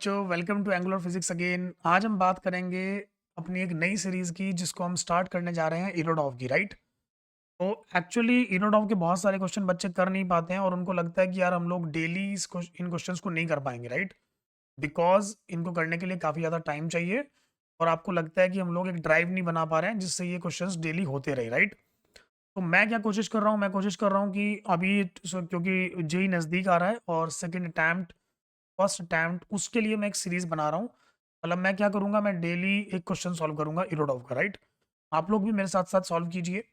बच्चों, welcome to angular physics again. आज हम बात करेंगे अपनी एक नई सीरीज़ की जिसको हम स्टार्ट करने जा रहे हैं इरोडॉव की, राइट? तो एक्चुअली इरोडॉव के बहुत सारे क्वेश्चन बच्चे कर नहीं पाते हैं और उनको लगता है कि यार हम लोग डेली इन क्वेश्चंस को नहीं कर पाएंगे, राइट? बिकॉज इनको करने के लिए काफ़ी ज़्यादा टाइम चाहिए और आपको लगता है कि हम लोग एक ड्राइव नहीं बना पा रहे हैं जिससे ये क्वेश्चंस डेली होते रहे, राइट? तो मैं क्या कोशिश कर रहा हूँ, मैं कोशिश कर रहा हूँ कि अभी क्योंकि जेई नज़दीक आ रहा है और सेकेंड अटैम्प्ट फर्स्ट अटेम्प्ट उसके लिए मैं एक सीरीज बना रहा हूँ। मतलब मैं क्या करूँगा, मैं डेली एक क्वेश्चन सॉल्व करूँगा इरोडॉव का, राइट? आप लोग भी मेरे साथ-साथ सॉल्व कीजिए।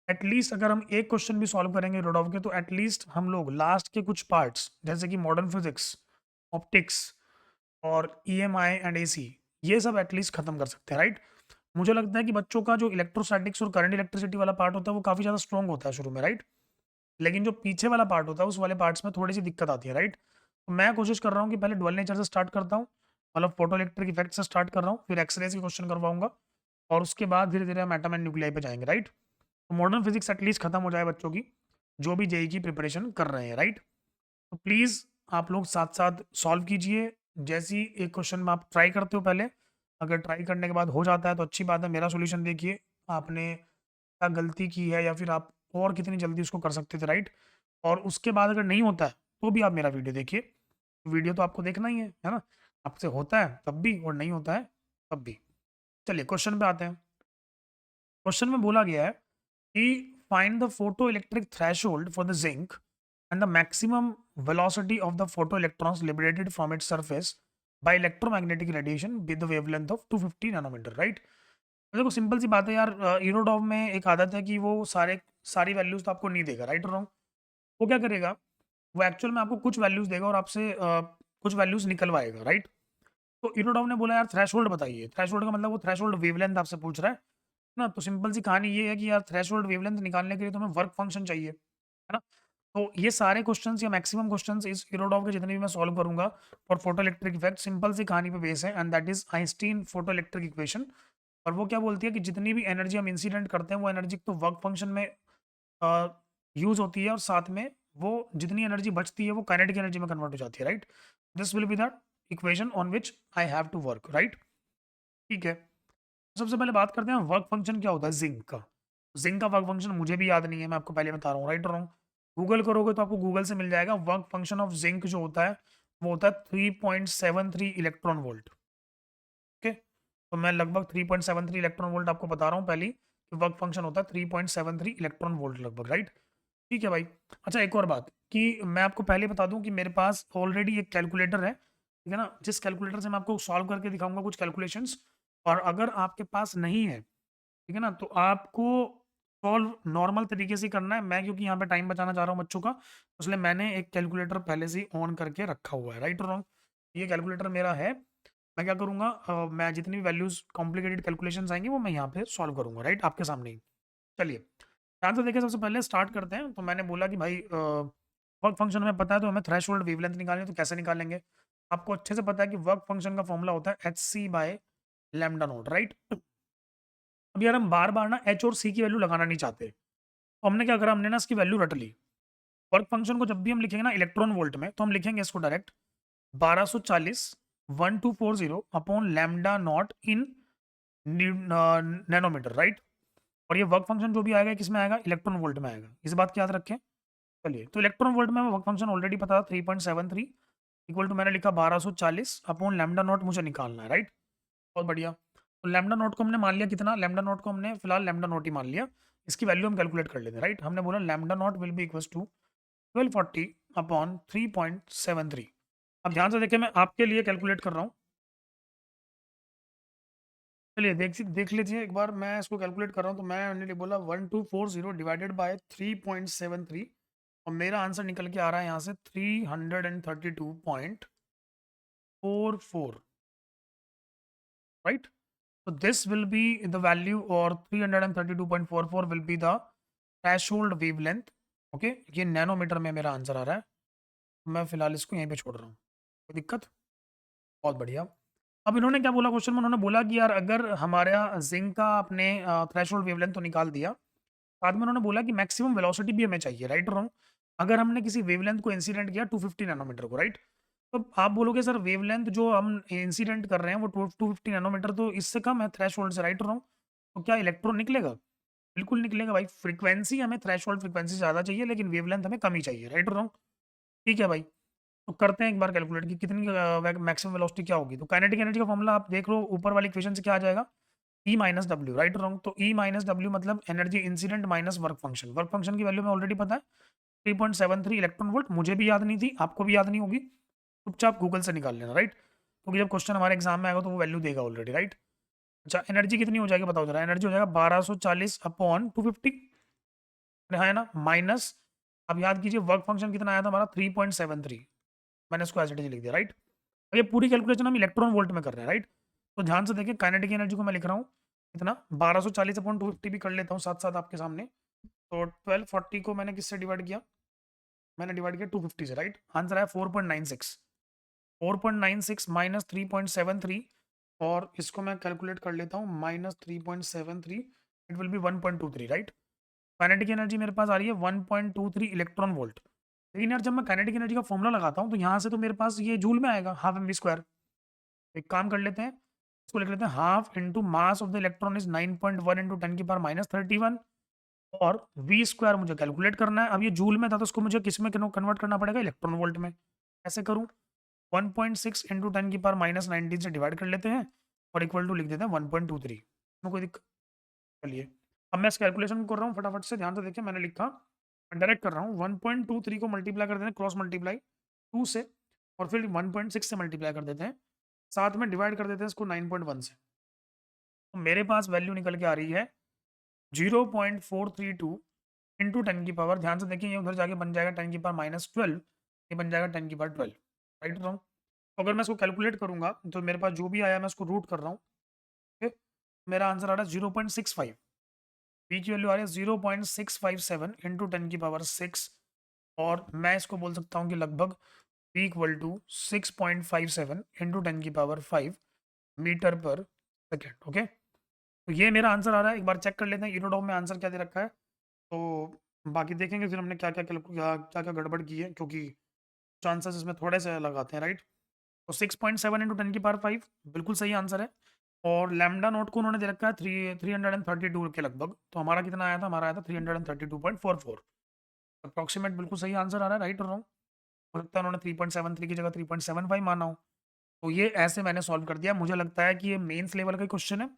एटलीस्ट अगर हम एक क्वेश्चन भी सॉल्व करेंगे इरोडॉव के तो एटलीस्ट हम लोग लास्ट के कुछ पार्ट्स जैसे कि मॉडर्न फिजिक्स, ऑप्टिक्स और ईएमआई एंड एसी ये सब एटलीस्ट खत्म कर सकते हैं, राइट? मुझे लगता है कि बच्चों का जो इलेक्ट्रोस्टैटिक्स और करंट इलेक्ट्रिसिटी वाला पार्ट होता है वो काफ़ी ज़्यादा स्ट्रॉन्ग होता है शुरू में, राइट? लेकिन जो पीछे वाला पार्ट होता है उस वाले पार्ट्स में थोड़ी-सी दिक्कत आती है, राइट? तो मैं कोशिश कर रहा हूँ कि पहले डुअल नेचर से स्टार्ट करता हूँ, मतलब फोटो इलेक्ट्रिक इफेक्ट से स्टार्ट कर रहा हूँ, फिर एक्स-रेज़ के क्वेश्चन करवाऊँगा और उसके बाद धीरे-धीरे हम एटम एंड न्यूक्लियाई पे जाएँगे, राइट? तो मॉडर्न फिजिक्स एटलीस्ट खत्म हो जाए बच्चों की, जो भी जेईई की प्रिपरेशन कर रहे हैं, राइट? तो प्लीज़ आप लोग साथ-साथ सॉल्व कीजिए। जैसे ही एक क्वेश्चन में आप ट्राई करते हो पहले, अगर ट्राई करने के बाद हो जाता है तो अच्छी बात है, मेरा सॉल्यूशन देखिए, आपने क्या गलती की है या फिर आप और कितनी जल्दी उसको कर सकते थे, राइट? और उसके बाद अगर नहीं होता है, तो भी आप मेरा वीडियो देखिए। वीडियो तो आपको देखना ही है ना? आपसे होता है तब भी और नहीं होता है तब भी। चलिए क्वेश्चन पे आते हैं। क्वेश्चन में बोला गया है कि find the photo electric threshold for the zinc and the maximum velocity of the photo electrons liberated from its surface by electromagnetic radiation with the wavelength of 250 nanometer, right? देखो simple सी बात है यार, इरोडॉव में एक आदत है कि वो सारी वैल्यूज तो आपको नहीं देगा, राइट और रॉन्ग? वो क्या करेगा, वो एक्चुअल में आपको कुछ वैल्यूज देगा और आपसे कुछ वैल्यूज निकलवाएगा, राइट? तो इरोडॉव ने बोला यार थ्रेशोल्ड बताइए। थ्रेशोल्ड का मतलब वो थ्रेशोल्ड वेवलेंथ आपसे पूछ रहा है ना? तो सिंपल सी कहानी ये है कि यार थ्रेशोल्ड वेवलेंथ निकालने के लिए तुम्हें वर्क फंक्शन चाहिए, है ना? तो ये सारे क्वेश्चंस या मैक्सिमम क्वेश्चंस इस इरोडॉव के जितने भी मैं सॉल्व करूंगा for photoelectric effect, simple सी कहानी पे बेस है and that is Einstein photoelectric equation. और वो क्या बोलती है कि जितनी भी एनर्जी हम इंसिडेंट करते हैं वो एनर्जी तो वर्क फंक्शन में यूज होती है और साथ में वो जितनी एनर्जी बचती है वो काइनेटिक एनर्जी में कन्वर्ट हो जाती है, right? This will be the equation on which I have to work, right? ठीक है। सबसे पहले बात करते हैं वर्क फंक्शन क्या होता है जिंक का। जिंक का वर्क फंक्शन मुझे भी याद नहीं है, मैं आपको पहले बता रहा हूँ, राइट और रॉन्ग? गूगल करोगे तो आपको गूगल से मिल जाएगा। वर्क फंक्शन ऑफ जिंक जो होता है वो होता है 3.73 इलेक्ट्रॉन वोल्ट। ओके, तो मैं लगभग 3.73 इलेक्ट्रॉन वोल्ट आपको बता रहा हूँ पहले कि वर्क फंक्शन होता है 3.73 इलेक्ट्रॉन वोल्ट लगभग, राइट? ठीक है भाई। अच्छा एक और बात कि मैं आपको पहले बता दूं कि मेरे पास ऑलरेडी एक कैलकुलेटर है, ठीक है ना? जिस कैलकुलेटर से मैं आपको सॉल्व करके दिखाऊंगा कुछ कैलकुलेशंस। और अगर आपके पास नहीं है, ठीक है ना, तो आपको सॉल्व नॉर्मल तरीके से ही करना है। मैं क्योंकि यहाँ पे टाइम बचाना चाह रहा हूँ बच्चों का, इसलिए मैंने एक कैलकुलेटर पहले से ही ऑन करके रखा हुआ है, राइट और रॉन्ग? ये कैलकुलेटर मेरा है। मैं क्या करूँगा, मैं जितनी भी वैल्यूज़ कॉम्प्लिकेटेड कैलकुलेशंस आएँगी वो मैं यहाँ पे सॉल्व करूँगा, राइट? आपके सामने ही। चलिए, ध्यान से देखिए, सबसे पहले स्टार्ट करते हैं। तो मैंने बोला कि भाई वर्क फंक्शन हमें पता है तो हमें थ्रेशोल्ड वेवलेंथ निकालनी है, तो कैसे निकालेंगे? आपको अच्छे से पता है कि वर्क फंक्शन का फॉर्मूला होता है HC by lambda naught, right? अब यार हम बार-बार ना एच और सी की वैल्यू लगाना नहीं चाहते। तो हमने क्या करा, हमने ना इसकी वैल्यू रट ली। वर्क फंक्शन को जब भी हम लिखेंगे ना इलेक्ट्रॉन वोल्ट में, तो हम लिखेंगे इसको direct 1240 1240 upon lambda naught in nanometer, right? और ये वर्क फंक्शन जो भी आएगा किसमें आएगा, इलेक्ट्रॉन वोल्ट में आएगा। इस बात की याद रखें। चलिए, तो इलेक्ट्रॉन वोल्ट में हमें वर्क फंक्शन ऑलरेडी पता था 3.73 इक्वल टू मैंने लिखा 1240 अपॉन लैम्डा नॉट मुझे निकालना है, राइट? बहुत बढ़िया। तो लैम्डा नॉट को हमने मान लिया कितना, लैम्डा नॉट को हमने फिलहाल लैम्डा नॉट ही मान लिया। इसकी वैल्यू हम कैलकुलेट कर लेते हैं, राइट? हमने बोला lambda naught will be equals to 1240 upon 3.73। अब ध्यान से देखिए, मैं आपके लिए कैलकुलेट कर रहा हूँ। चलिए देख लीजिए एक बार, मैं इसको कैलकुलेट कर रहा हूँ। तो मैंने बोला 1240 डिवाइडेड बाय 3.73 और मेरा आंसर निकल के आ रहा है यहाँ से 332.44, right? So this will be the value, or 332.44 will be the threshold wavelength. Okay, ये नैनोमीटर में मेरा आंसर आ रहा है। मैं फिलहाल इसको यहीं पे छोड़ रहा हूँ, कोई दिक्कत? बहुत बढ़िया। अब इन्होंने क्या बोला क्वेश्चन में, उन्होंने बोला कि यार अगर हमारा जिंक का अपने थ्रेशोल्ड वेवलेंथ तो निकाल दिया, बाद में उन्होंने बोला कि मैक्सिमम वेलोसिटी भी हमें चाहिए, राइट और रॉन्ग? अगर हमने किसी वेवलेंथ को इंसिडेंट किया 250 नैनोमीटर को, राइट? तो आप बोलोगे सर वेवलेंथ जो हम इंसिडेंट कर रहे हैं वो 250 नैनोमीटर तो इससे कम है थ्रेशोल्ड से, राइट और रॉन्ग? तो क्या इलेक्ट्रॉन निकलेगा? बिल्कुल निकलेगा भाई। फ्रीक्वेंसी हमें थ्रेशोल्ड फ्रीक्वेंसी ज़्यादा चाहिए लेकिन वेवलेंथ हमें कम ही चाहिए, राइट और रॉन्ग? ठीक है भाई। तो करते हैं एक बार कैलकुलेट कि कितनी मैक्सिमम वेलोसिटी क्या होगी। तो काइनेटिक एनर्जी का फॉर्मूला आप देख लो ऊपर वाली इक्वेशन से क्या आ जाएगा, ई माइनस डब्ल्यू, राइट और रॉन्ग? तो ई माइनस डब्ल्यू मतलब energy incident minus work function. Work function की वैल्यू में ऑलरेडी पता है 3.73 इलेक्ट्रॉन वोल्ट, मुझे भी याद नहीं थी, आपको भी याद नहीं होगी, चुपचाप गूगल से निकाल लेना, राइट? क्योंकि जब क्वेश्चन हमारे एग्जाम में आएगा तो वो वैल्यू देगा ऑलरेडी, राइट? अच्छा एनर्जी कितनी हो जाएगी बताओ जरा। एनर्जी हो जाएगा 1240 अपॉन 250, है ना, माइनस, अब याद कीजिए वर्क फंक्शन कितना आया था हमारा 3.73, मैंने इसको एज इट इज लिख दिया, राइट? और ये पूरी कैलकुलेशन हम इलेक्ट्रॉन वोल्ट में कर रहे हैं, राइट? तो ध्यान से देखिए काइनेटिक एनर्जी को मैं लिख रहा हूँ कितना, 1240 अपॉन 250 भी कर लेता हूँ साथ साथ आपके सामने। तो 1240 को मैंने किससे डिवाइड किया, मैंने डिवाइड किया 250 से, राइट? आंसर आया 4.96, 4.96 माइनस 3.73, और इसको मैं कैलकुलेट कर लेता हूँ minus 3.73, it will be 1.23, right? Kinetic energy मेरे पास आ रही है 1.23 इलेक्ट्रॉन वोल्ट। लेकिन यार जब मैं काइनेटिक एनर्जी का फॉर्मूला लगाता हूँ तो यहाँ से तो मेरे पास ये जूल में आएगा, हाफ एम वी स्क्वायर। एक काम कर लेते हैं, इसको लिख लेते हैं half into mass of the electron is 9.1 into 10⁻31, और वी स्क्वायर मुझे कैलकुलेट करना है। अब ये जूल में था तो उसको मुझे किस में कन्वर्ट करना पड़ेगा, इलेक्ट्रॉन वोल्ट में। कैसे करूँ, 1.6 इंटू 10⁻19 से डिवाइड कर लेते हैं और इक्वल टू लिख देते हैं 1.23, इसमें कोई दिक्कत? चलिए अब मैं इस कैलकुलेशन कर रहा हूँ फटाफट से, ध्यान से देखिए मैंने लिखा, डायरेक्ट कर रहा हूँ। 1.23 को मल्टीप्लाई कर देते हैं क्रॉस मल्टीप्लाई 2 से, और फिर 1.6 से मल्टीप्लाई कर देते हैं, साथ में डिवाइड कर देते हैं इसको 9.1 से। तो मेरे पास वैल्यू निकल के आ रही है 0.432 इंटू 10 ध्यान से देखिए ये उधर जाके बन जाएगा 10⁻12, ये बन जाएगा 10⁻12, राइट रॉन्ग? तो अगर मैं इसको कैलकुलेट करूंगा तो मेरे पास जो भी आया मैं इसको रूट कर रहा हूँ, ठीक? मेरा आंसर आ रहा है 0.65, पी की वैल्यू आ रही है 0.657 इंटू 10⁻6, और मैं इसको बोल सकता हूँ कि लगभग P equal to 6.57 into 10⁵ meter पर सेकेंड, ओके? तो ये मेरा आंसर आ रहा है। एक बार चेक कर लेते हैं इरोडॉम में आंसर क्या दे रखा है, तो बाकी देखेंगे फिर हमने क्या क्या क्या क्या क्या गड़बड़ की है, क्योंकि चांसेस इसमें थोड़े से लगाते हैं, राइट? तो 6.7 इंटू 10⁵ बिल्कुल सही आंसर है। और लैम्डा नोट को उन्होंने दे रखा है 332 के लगभग, तो हमारा कितना आया था, हमारा आया था 332.44, अप्रॉक्सीमेट बिल्कुल सही आंसर आ रहा है, राइट और रॉन्ग? हो सकता है उन्होंने 3.73 की जगह 3.75 माना हो। तो ये ऐसे मैंने सॉल्व कर दिया, मुझे लगता है कि ये मेंस लेवल का क्वेश्चन है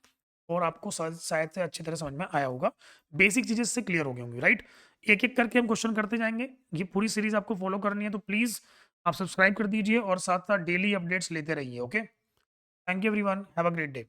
और आपको शायद से अच्छी तरह समझ में आया होगा, बेसिक चीज़ें इससे क्लियर हो गई होंगी, राइट? एक एक करके हम क्वेश्चन करते जाएंगे, ये पूरी सीरीज आपको फॉलो करनी है तो प्लीज़ आप सब्सक्राइब कर दीजिए और साथ साथ डेली अपडेट्स लेते रहिए, okay? Thank you everyone, have a great day.